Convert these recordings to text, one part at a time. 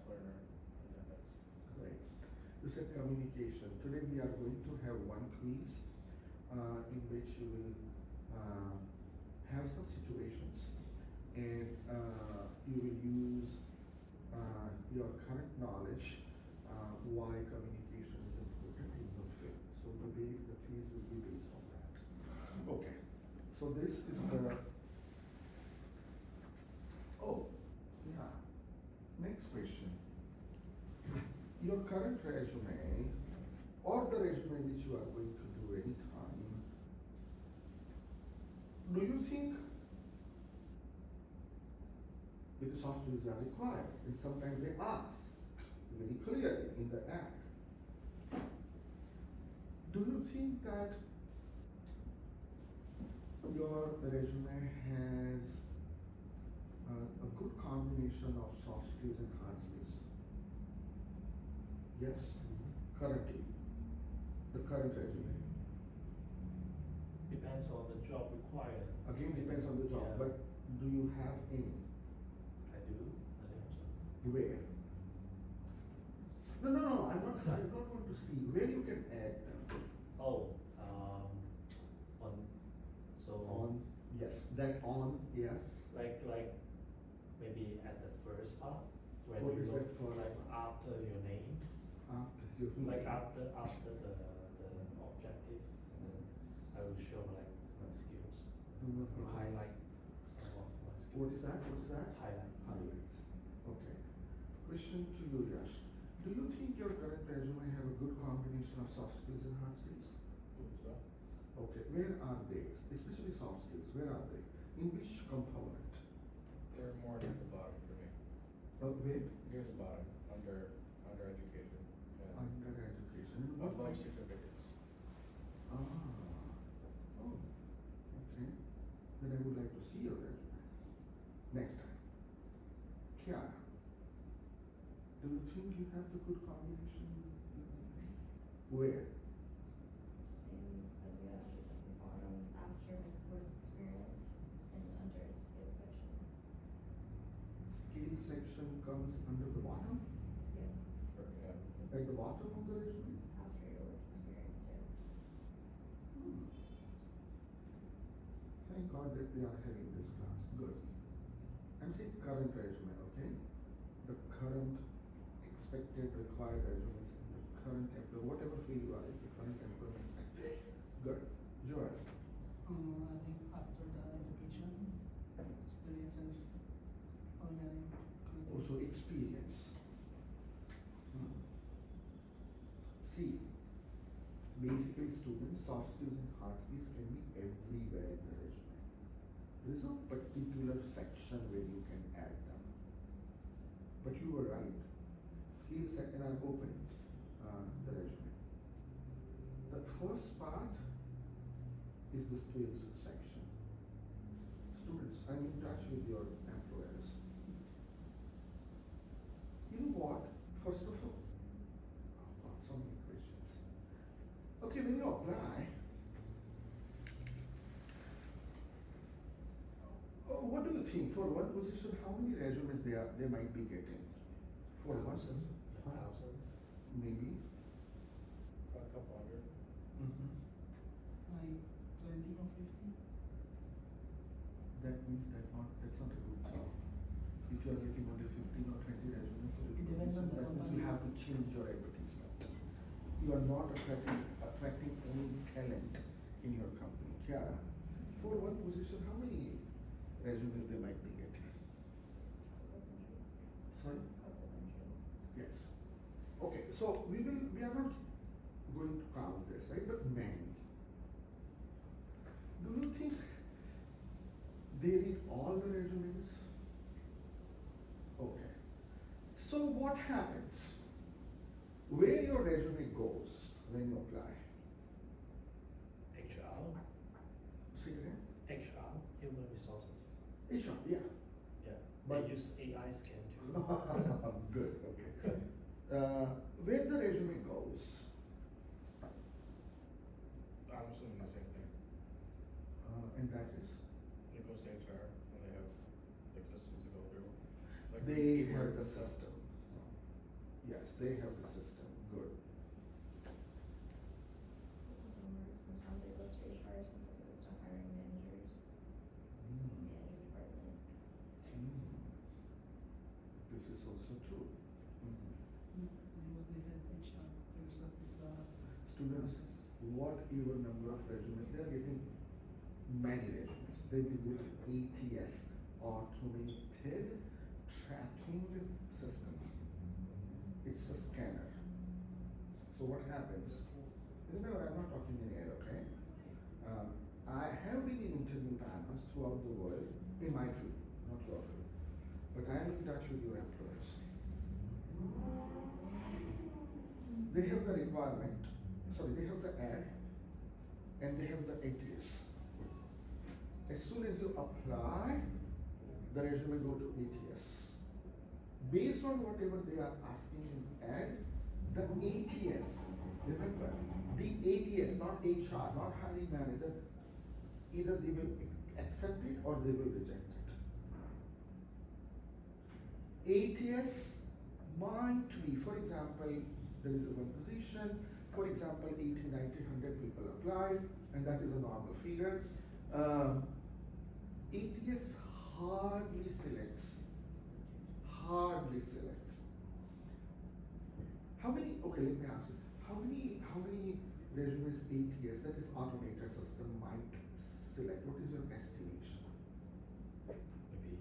learner. Yeah, that's Right. You said communication. Today we are going to have one quiz in which you will have some situations and you will use your current knowledge why communication is important in your field. So the quiz will be based on that. Okay. So this is the, oh, yeah. Next question. Your current resume or the resume which you are going to do anytime, do you think, because soft skills are required and sometimes they ask very clearly in the act, do you think that your resume has a good combination of soft skills and hard skills? Yes, currently, the current resume. Depends on the job required. Again, depends on the job, Yeah. but do you have any? I do. I think so. Where? No, I don't want to see where you can add them. Oh, on, so On, yes, that on, yes. like maybe at the first part when What you is look that first like part? after your name, After you. like after the objective, and then I will show like my skills, highlight some of my skills. What is that? What is that? Highlight. Highlight. Okay. Question to you, Yash. Do you think your current resume have a good combination of soft skills and hard skills? so. Okay. Where are they? Especially soft skills. Where are they? In which component? They're more near the bottom for me. Where? Near the bottom, under education. Yeah. Under education. What Above kind? certificates. Ah. Oh. Okay. Then I would like to see your resume. Next time. Kiara. Do you think you have the good combination? Where? Same as the others at the bottom after my work experience and under skills section. Skill section comes under the bottom? Yeah, At the bottom of the resume? after your work experience, yeah. Hmm. Thank God that we are having this class. Good. I'm saying current resume, okay? The current expected required resumes in the current employment, whatever field you are in, the current employment sector. Good. Joel. I think after the education, experiences, organic, Also experience. Hmm. See, basically students, soft skills and hard skills can be everywhere in the resume. There is no particular section where you can add them. But you were right. Skills set, and I've opened the resume. The first part is the skills section. Students, I'm in touch with your employers. You know what? First of all, oh God, so many questions. Okay, when you apply, what do you think for one position? How many resumes they might be getting? For one, Thousand, a Huh? thousand. maybe. A couple hundred. Mm-hmm. like 20 or 50. That means that's not a good job. If you are getting only 15 or 20 resumes for a It depends on position, the that means you company. have to change your advertisement. You are not attracting any talent in your company. Kiara, for one position, how many resumes they might be getting? Sorry? Couple hundred. Yes. Okay, so we are not going to count this, right? But many. Do you think they read all the resumes? Okay. So what happens? Where your resume goes when you apply? HR, Say it again. HR, human resources. HR, yeah. Yeah. But- They use AI scan too. Good, okay. Where the resume goes? I'm assuming the same thing. And that is? It goes to HR when they have like systems to go through. Like They keywords have the and stuff. system. Yes, they have the system, good. Sometimes it goes to HR, sometimes it goes to hiring managers, Mm. manager department. Mm. This is also true. Mhm. What they said, HR, because of this Students, process. whatever number of resumes, they are getting many resumes. They will go to ATS, Automated Tracking System. It's a scanner. So what happens? Remember, I'm not talking in air, okay? I have been in interview panels throughout the world in my field, not your field. But I am in touch with your employers. They have the requirement, sorry, they have the ad and they have the ATS. As soon as you apply, the resume go to ATS. Based on whatever they are asking in ad, the ATS, remember, the ATS, not HR, not hiring manager, either they will accept it or they will reject it. ATS might be, for example, there is a one position, for example, 80, 90, 100 people applied, and that is a normal figure. ATS hardly selects. How many, okay, let me ask you, how many resumes ATS, that is automated system, might select? What is your estimation? Maybe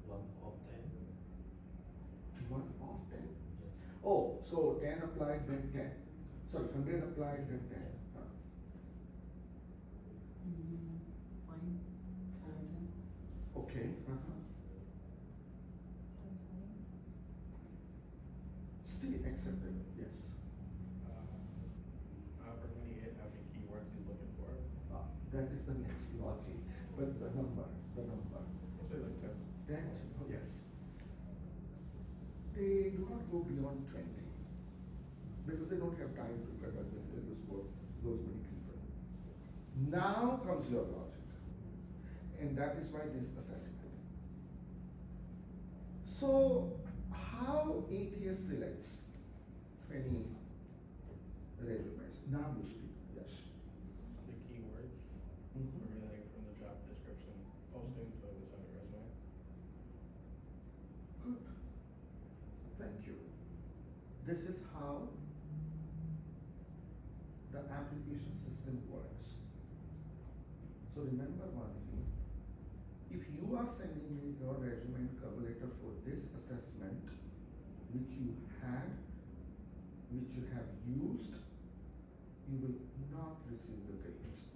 1 of 10. 1 of 10? Yeah. Oh, so 10 applied, then 10. Sorry, 100 applied, then 10. Fine, or 10. Okay, still acceptable, yes. However many hit, how many keywords he's looking for. That is the next logic, but the number. Let's say like 10. 10, oh, yes. They do not go beyond 20 because they don't have time to conduct the interviews for those many people. Now comes your logic, and that is why this assessment. So, how ATS selects 20 resumes? Now you speak, yes. The keywords, Mhm. everything from the job description posting to what's on your resume. Good. Thank you. This is how the application system works. So remember one thing. If you are sending me your resume and cover letter for this assessment, which you have used, you will not receive the grades.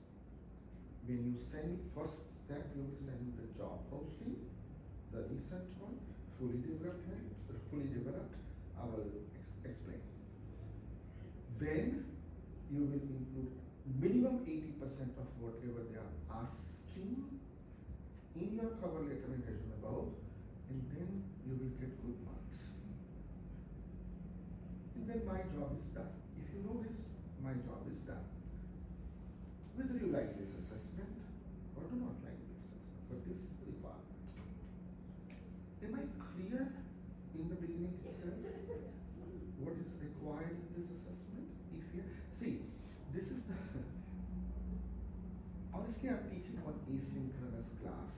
When you send, first step you will send the job posting, the recent one, fully developed, I will explain. Then you will include minimum 80% of whatever they are asking in your cover letter and resume both, and then you will get good marks. And then my job is done. If you know this, my job is done. Whether you like this assessment or do not like this assessment, but this is the requirement. Am I clear in the beginning itself? What is required in this assessment? If you see, this is the honestly I'm teaching one asynchronous class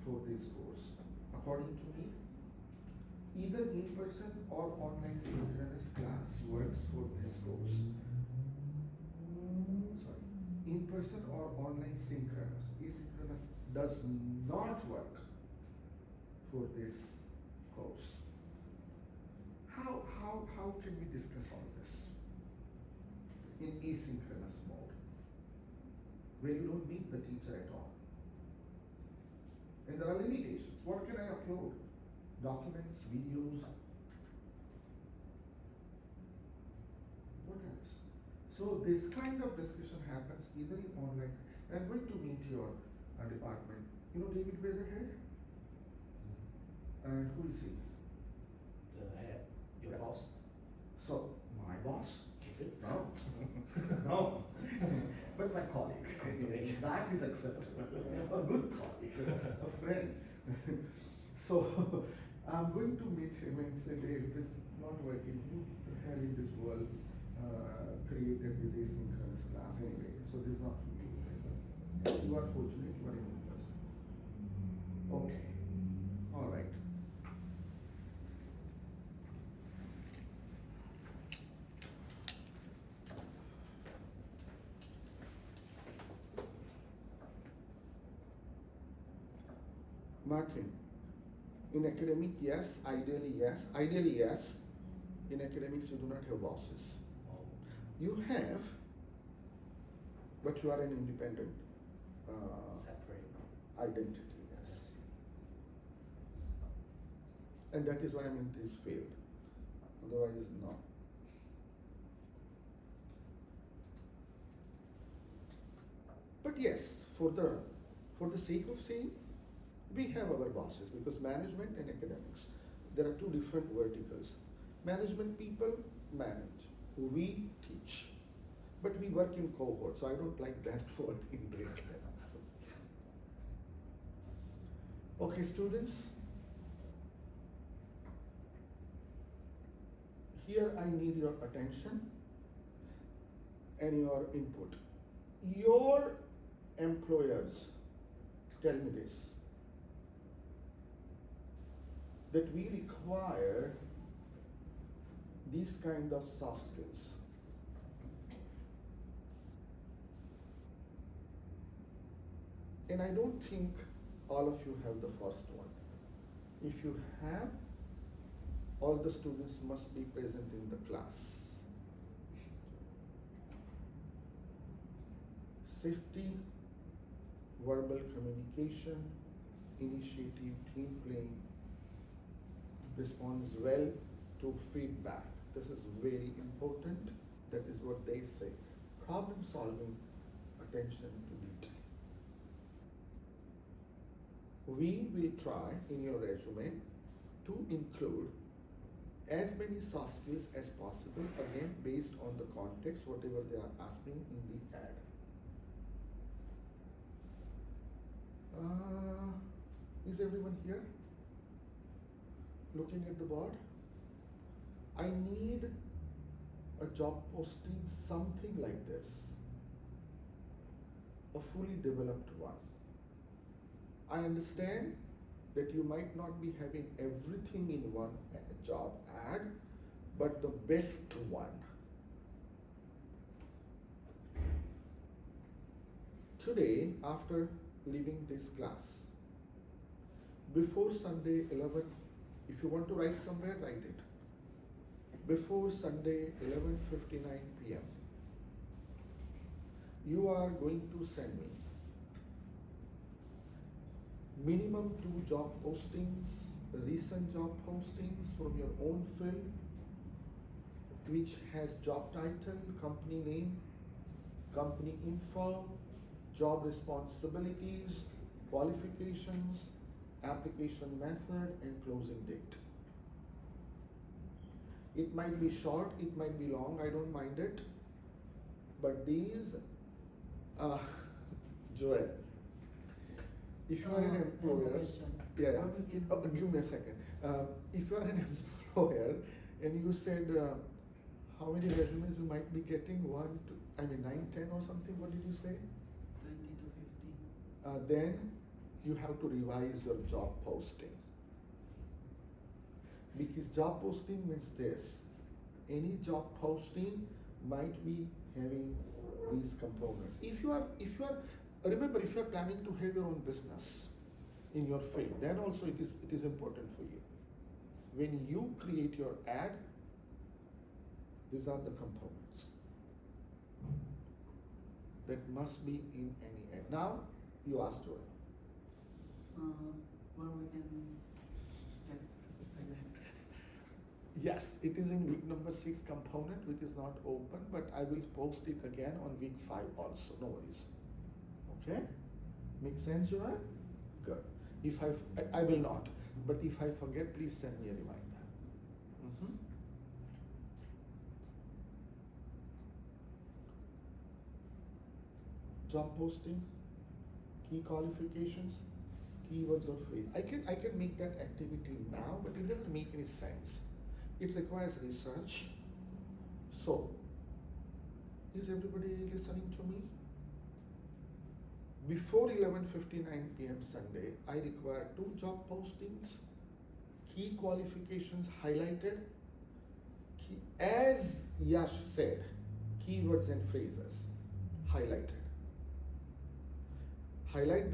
for this course. According to me, either in-person or online synchronous class works for this course. Sorry, in-person or online synchronous. Asynchronous does not work for this course. How can we discuss all this in asynchronous mode, where you don't meet the teacher at all? And there are limitations. What can I upload? Documents, videos. What else? So this kind of discussion happens either in online. And I'm going to meet your department. You know David Weatherhead? And who is he? The head, your Yeah. boss. So, my boss? Is it? No. No. But my colleague. That is acceptable. A good colleague, a friend. So, I'm going to meet him and say, Dave, this is not working. Who the hell in this world created this asynchronous class anyway? So this is not for you. Right? You are fortunate, you are a new person. Okay. All right. Martin, in academic, yes. Ideally, yes. Ideally, yes. In academics, you do not have bosses. Oh, You have, but you are an independent separate. identity, yes. And that is why I'm in this field. Otherwise, no. But yes, for the sake of saying, we have our bosses because management and academics, there are two different verticals. Management people manage, we teach, but we work in cohort, so I don't like that word in the academics. Okay, students, here I need your attention and your input. Your employers tell me this, that we require these kind of soft skills. And I don't think all of you have the first one. If you have, all the students must be present in the class. Safety, verbal communication, initiative, team playing, responds well to feedback. This is very important. That is what they say. Problem solving, attention to detail. We will try in your resume to include as many soft skills as possible, again based on the context, whatever they are asking in the ad. Is everyone here? Looking at the board? I need a job posting, something like this. A fully developed one. I understand that you might not be having everything in one job ad, but the best one. Today, after leaving this class, before Sunday 11, if you want to write somewhere, write it. Before Sunday 11:59 p.m., you are going to send me minimum 2 job postings, recent job postings from your own field, which has job title, company name, company info, job responsibilities, qualifications, application method, and closing date. It might be short, it might be long, I don't mind it. But these, Joel, if you are an employer, yeah, give me a second. If you are an employer and you said how many resumes you might be getting, 9, 10 or something, what did you say? 20 to 50. Then you have to revise your job posting. Because job posting means this. Any job posting might be having these components. If you are remember, if you are planning to have your own business in your field, then also it is important for you. When you create your ad, these are the components that must be in any ad. Now you ask Joel. Where we can get Yes, it is in week number 6 component, which is not open, but I will post it again on week 5 also, no worries. Okay? Make sense, Joel? Good. If I will not, but if I forget, please send me a reminder. Job posting, key qualifications, keywords or phrase. I can make that activity now, but it doesn't make any sense. It requires research. So, is everybody listening to me? Before 11:59 p.m. Sunday, I require 2 job postings, key qualifications highlighted, as Yash said, keywords and phrases highlighted. Highlight them.